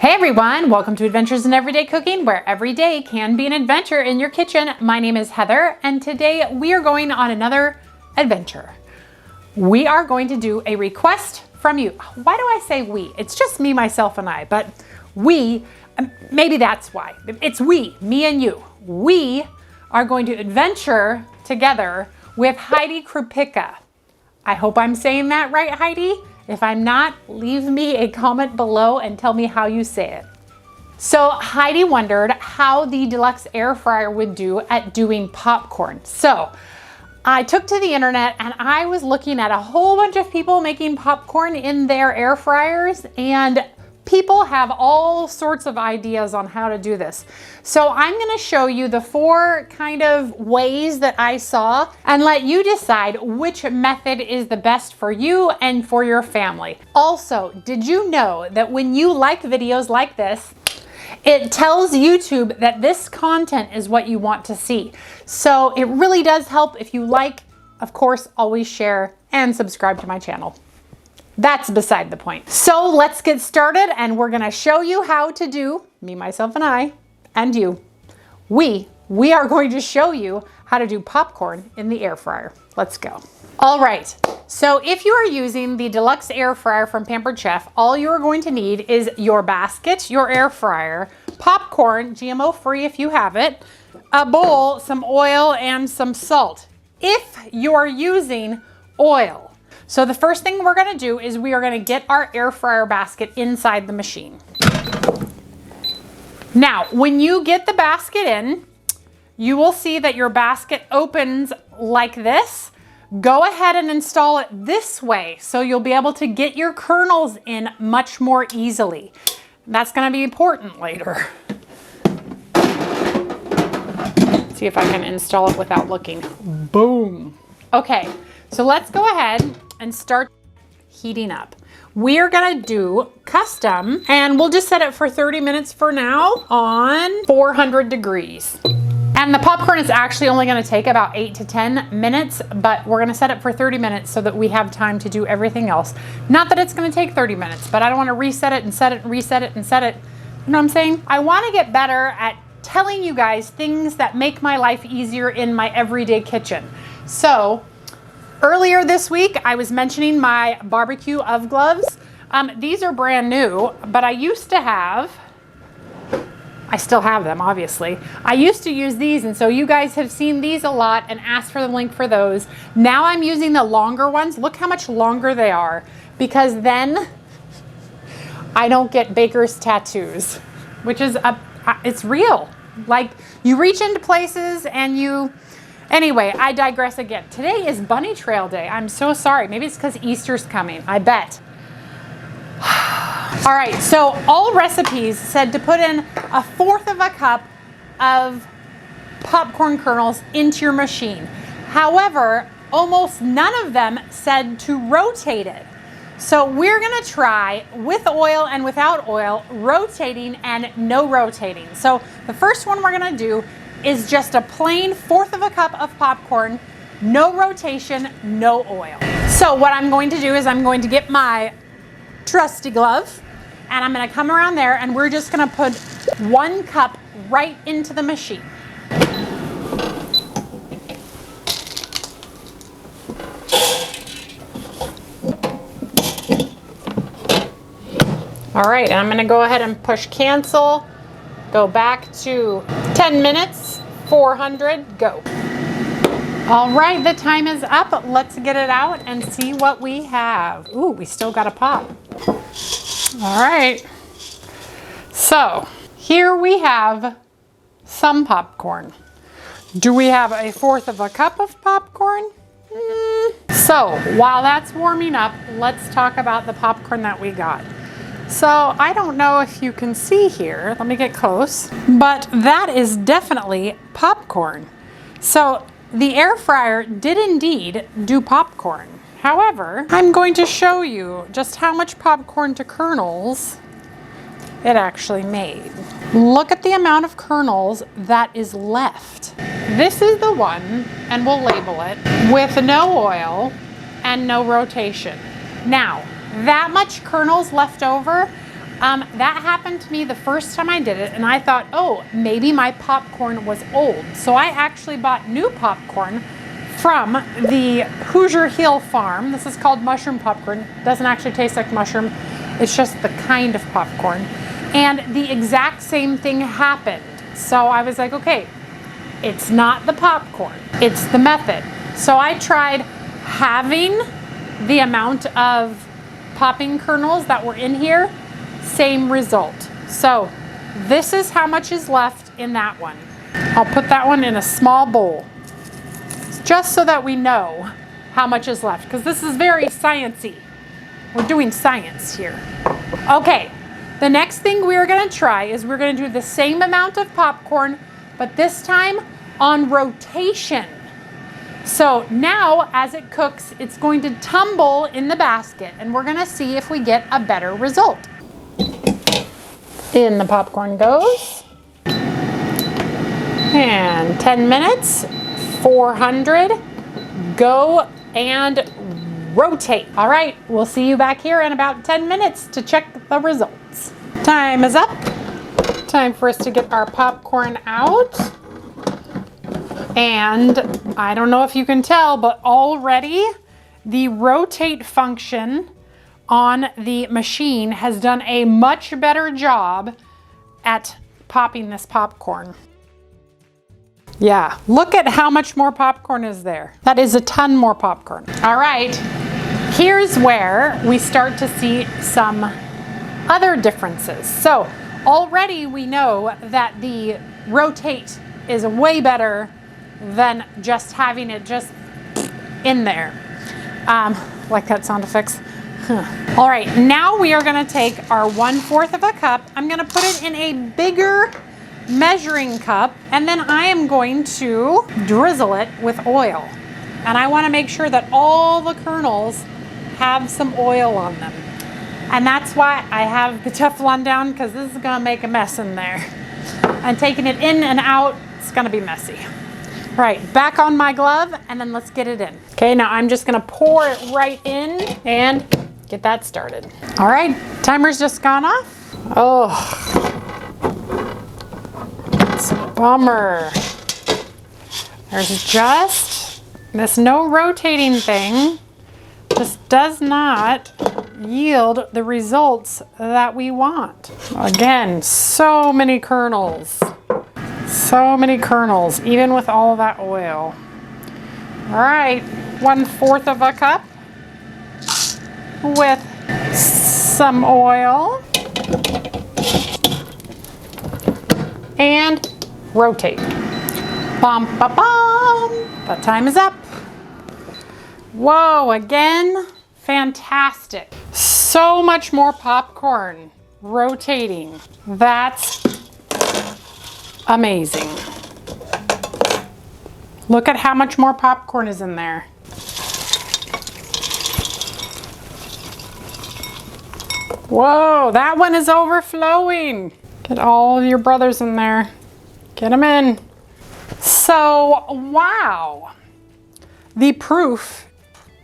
Hey everyone, welcome to Adventures in Everyday Cooking, where every day can be an adventure in your kitchen. My name is Heather, and today we are going on another adventure. We are going to do a request from you. Why do I say we? It's just me, myself, and I, but we, maybe that's why. It's we, me and you. We are going to adventure together with Heidi Krupicka. I hope I'm saying that right, Heidi. If I'm not, leave me a comment below and tell me how you say it. So Heidi wondered how the Deluxe air fryer would do at doing popcorn. So I took to the internet and I was looking at a whole bunch of people making popcorn in their air fryers, and people have all sorts of ideas on how to do this. So I'm gonna show you the 4 kind of ways that I saw and let you decide which method is the best for you and for your family. Also, did you know that when you like videos like this, it tells YouTube that this content is what you want to see. So it really does help if you like. Of course, always share and subscribe to my channel. That's beside the point. So let's get started, and we're gonna show you how to do, me, myself, and I, and you, we are going to show you how to do popcorn in the air fryer. Let's go. All right, so if you are using the Deluxe air fryer from Pampered Chef, all you're going to need is your basket, your air fryer, popcorn, GMO free if you have it, a bowl, some oil, and some salt. If you're using oil. So the first thing we're gonna do is we are gonna get our air fryer basket inside the machine. Now, when you get the basket in, you will see that your basket opens like this. Go ahead and install it this way so you'll be able to get your kernels in much more easily. That's gonna be important later. See if I can install it without looking. Boom. Okay, so let's go ahead and start heating up. We are gonna do custom, and we'll just set it for 30 minutes for now on 400 degrees. And the popcorn is actually only gonna take about 8 to 10 minutes, but we're gonna set it for 30 minutes so that we have time to do everything else. Not that it's gonna take 30 minutes, but I don't wanna reset it and set it and reset it and set it. You know what I'm saying? I wanna get better at telling you guys things that make my life easier in my everyday kitchen. So, earlier this week, I was mentioning my barbecue of gloves. These are brand new, but I used to have, I still have them, obviously. I used to use these, and so you guys have seen these a lot and asked for the link for those. Now I'm using the longer ones. Look how much longer they are, because then I don't get baker's tattoos, which is, it's real. Like, you reach into places and you, anyway, I digress again. Today is Bunny Trail Day. I'm so sorry. Maybe it's because Easter's coming. I bet. All right, so all recipes said to put in 1/4 of a cup of popcorn kernels into your machine. However, almost none of them said to rotate it. So we're gonna try with oil and without oil, rotating and no rotating. So the first one we're gonna do is just a plain 1/4 of a cup of popcorn, no rotation, no oil. So what I'm going to do is I'm going to get my trusty glove, and I'm gonna come around there, and we're just gonna put 1 cup right into the machine. All right, and I'm gonna go ahead and push cancel, go back to 10 minutes, 400, go. All right, the time is up. Let's get it out and see what we have. Ooh, we still got a pop. All right, so here we have some popcorn. Do we have 1/4 of a cup of popcorn? So while that's warming up, let's talk about the popcorn that we got. So I don't know if you can see here, let me get close, but that is definitely popcorn. So the air fryer did indeed do popcorn. However, I'm going to show you just how much popcorn to kernels it actually made. Look at the amount of kernels that is left. This is the one, and we'll label it, with no oil and no rotation. Now, that much kernels left over, That happened to me the first time I did it, and I thought, oh, maybe my popcorn was old. So I actually bought new popcorn from the Hoosier Hill Farm. This is called mushroom popcorn. It doesn't actually taste like mushroom. It's just the kind of popcorn. And the exact same thing happened. So I was like, okay, it's not the popcorn, it's the method. So I tried halving the amount of popping kernels that were in here, same result. So this is how much is left in that one. I'll put that one in a small bowl, just so that we know how much is left, because this is very sciencey. We're doing science here. Okay, the next thing we're gonna try is we're gonna do the same amount of popcorn, but this time on rotation. So now as it cooks, it's going to tumble in the basket, and we're gonna see if we get a better result. In the popcorn goes. And 10 minutes, 400, go and rotate. All right, we'll see you back here in about 10 minutes to check the results. Time is up. Time for us to get our popcorn out. And I don't know if you can tell, but already the rotate function on the machine has done a much better job at popping this popcorn. Yeah, look at how much more popcorn is there. That is a ton more popcorn. All right, here's where we start to see some other differences. So already we know that the rotate is way better than just having it just in there. Like that sound effects. All right, now we are gonna take our 1/4 of a cup. I'm gonna put it in a bigger measuring cup, and then I am going to drizzle it with oil. And I wanna make sure that all the kernels have some oil on them. And that's why I have the Teflon down, because this is gonna make a mess in there. And taking it in and out, it's gonna be messy. All right, back on my glove, and then let's get it in. Okay, now I'm just gonna pour it right in and get that started. All right, timer's just gone off. Oh, it's a bummer. There's just this no rotating thing. Just does not yield the results that we want. Again, so many kernels. So many kernels, even with all of that oil. All right, 1/4 of a cup with some oil. And rotate. Bum, ba, bum. That time is up. Whoa, again, fantastic. So much more popcorn rotating. That's amazing. Look at how much more popcorn is in there. Whoa, that one is overflowing. Get all of your brothers in there. Get them in. So, wow. The proof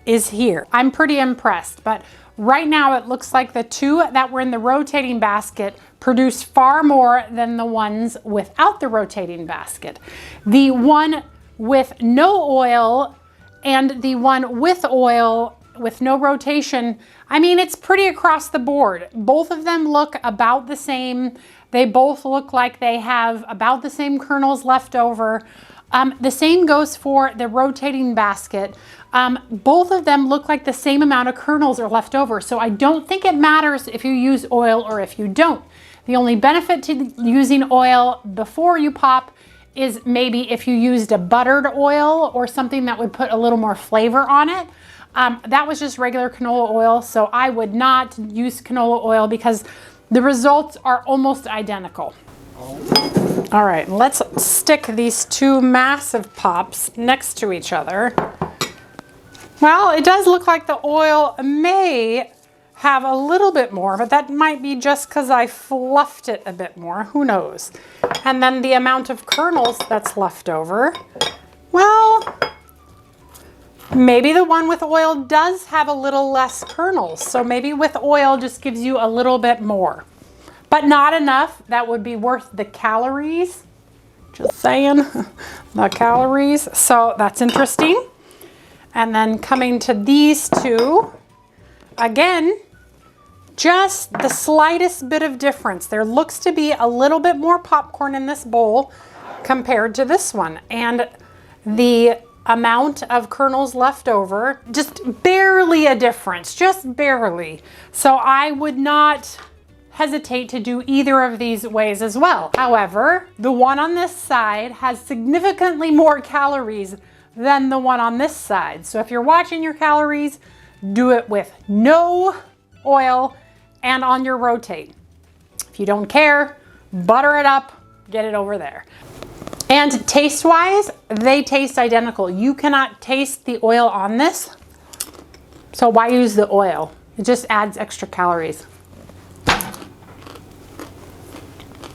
is here. I'm pretty impressed, but right now it looks like the two that were in the rotating basket produce far more than the ones without the rotating basket. The one with no oil and the one with oil with no rotation, I mean, it's pretty across the board. Both of them look about the same. They both look like they have about the same kernels left over. The same goes for the rotating basket. Both of them look like the same amount of kernels are left over. So I don't think it matters if you use oil or if you don't. The only benefit to using oil before you pop is maybe if you used a buttered oil or something that would put a little more flavor on it. That was just regular canola oil, so I would not use canola oil because the results are almost identical. All right, let's stick these two massive pops next to each other. Well, it does look like the oil may have a little bit more, but that might be just because I fluffed it a bit more, who knows? And then the amount of kernels that's left over, well, maybe the one with oil does have a little less kernels, so maybe with oil just gives you a little bit more. but not enough that would be worth the calories. Just saying, the calories. So that's interesting. And then coming to these two, again, just the slightest bit of difference. There looks to be a little bit more popcorn in this bowl compared to this one. And the amount of kernels left over, just barely a difference, just barely. So I would not hesitate to do either of these ways as well. However, the one on this side has significantly more calories than the one on this side. So if you're watching your calories, do it with no oil and on your rotate. If you don't care, butter it up, get it over there. And taste-wise, they taste identical. You cannot taste the oil on this, so why use the oil? It just adds extra calories.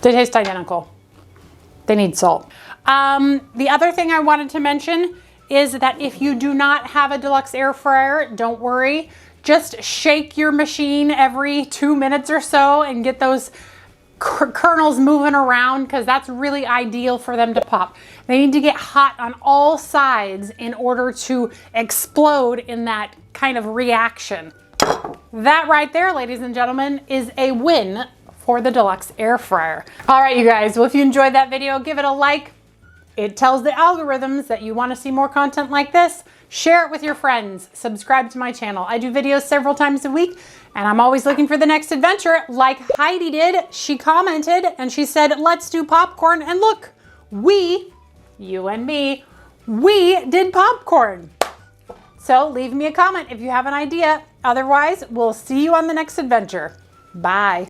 They taste identical. They need salt. The other thing I wanted to mention is that if you do not have a Deluxe air fryer, don't worry. Just shake your machine every 2 minutes or so and get those kernels moving around, because that's really ideal for them to pop. They need to get hot on all sides in order to explode in that kind of reaction. That right there, ladies and gentlemen, is a win for the Deluxe air fryer. All right, you guys, well, if you enjoyed that video, give it a like. It tells the algorithms that you want to see more content like this. Share it with your friends. Subscribe to my channel. I do videos several times a week, and I'm always looking for the next adventure like Heidi did. She commented and she said, let's do popcorn. And look, you and me, we did popcorn. So leave me a comment if you have an idea. Otherwise, we'll see you on the next adventure. Bye.